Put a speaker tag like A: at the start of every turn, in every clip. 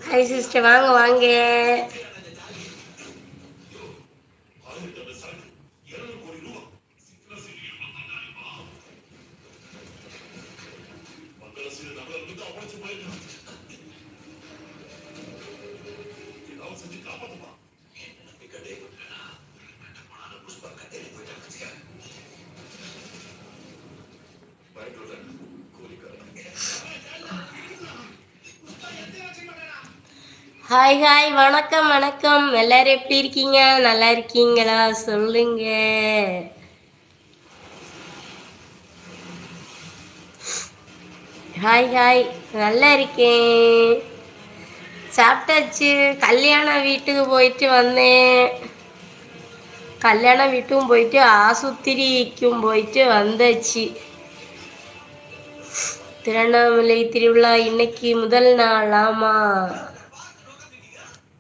A: Hi sister, வாங்க வாங்க. Hi hi, வணக்கம் வணக்கம். எல்லாரும் எப்படி இருக்கீங்க? நல்லா இருக்கீங்களா? சொல்லுங்க. ஹாய் ஹாய், நல்லா இருக்கேன். சாப்பிட்டாச்சு. கல்யாண வீட்டுக்கு போயிட்டு வந்தேன். கல்யாண வீட்டுக்கும் போயிட்டு ஆசுத்திரிக்கும் போயிட்டு வந்தாச்சு. திருவண்ணாமலை திருவிழா இன்னைக்கு முதல் நாள். ஆமா,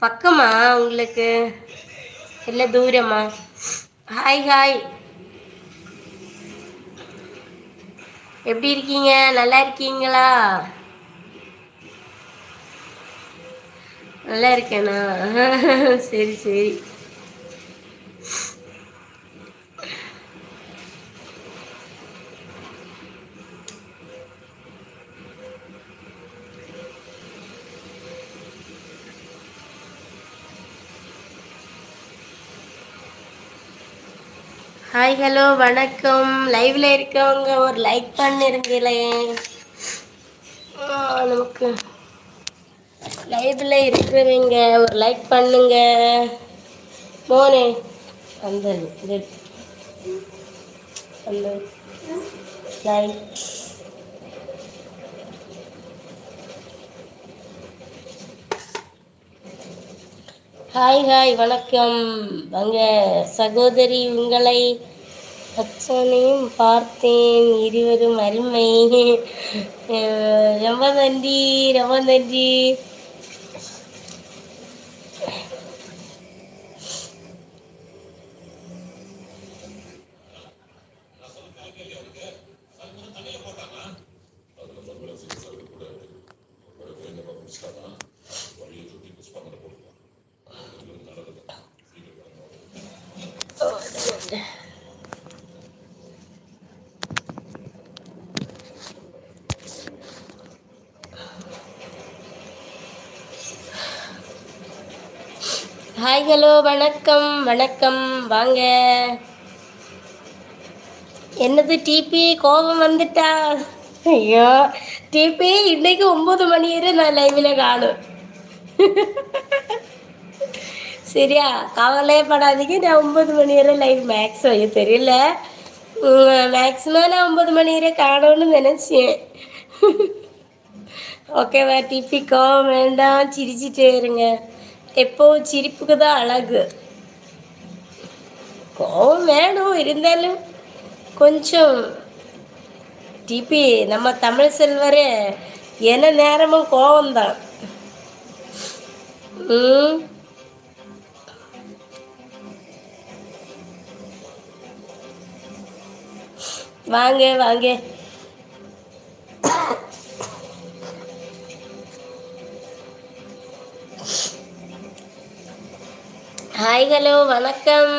A: பக்கமா உங்களுக்கு இல்லை தூரமா? ஹாய் ஹாய், எப்படி இருக்கீங்க? நல்லா இருக்கீங்களா? நல்லா இருக்கேனா? சரி சரி. ஹாய் ஹலோ வணக்கம். லைவ்ல இருக்கவங்க ஒரு லைக் பண்ணிருங்களே. நமக்கு லைவ்ல இருக்கிறவங்க ஒரு லைக் பண்ணுங்க. மோனே அந்த அந்த லைக். ஹாய் ஹாய் வணக்கம். வாங்க சகோதரி, உங்களை அச்சனையும் பார்த்தேன். இருவரும் அருமை. ரொம்ப நன்றி, ரொம்ப நன்றி. ஹாய் ஹலோ வணக்கம் வணக்கம். வாங்க. என்னது டிபி கோபம் வந்துட்டா? ஐயோ டிபி, இன்னைக்கு 9 மணி வரை நான் லைவ்ல காணும். சரியா, கவலைப்படாதீங்க. நான் 9 மணி வரை லைவ் மேக்ஸிமம் தெரியல. மேக்ஸிமம் நான் 9 மணி வரை காணும்னு நினைச்சேன். ஓகேவா? டிபி கோவம் வேண்டாம், சிரிச்சிட்டே இருங்க. எப்போவும் சிரிப்புக்கு தான் அழகு. கோவம் வேணும், இருந்தாலும் கொஞ்சம். டிபி நம்ம தமிழ் செல்வரே என்ன நேரமும் கோவம்தான். வாங்க வாங்க. ஹாய் ஹலோ வணக்கம்.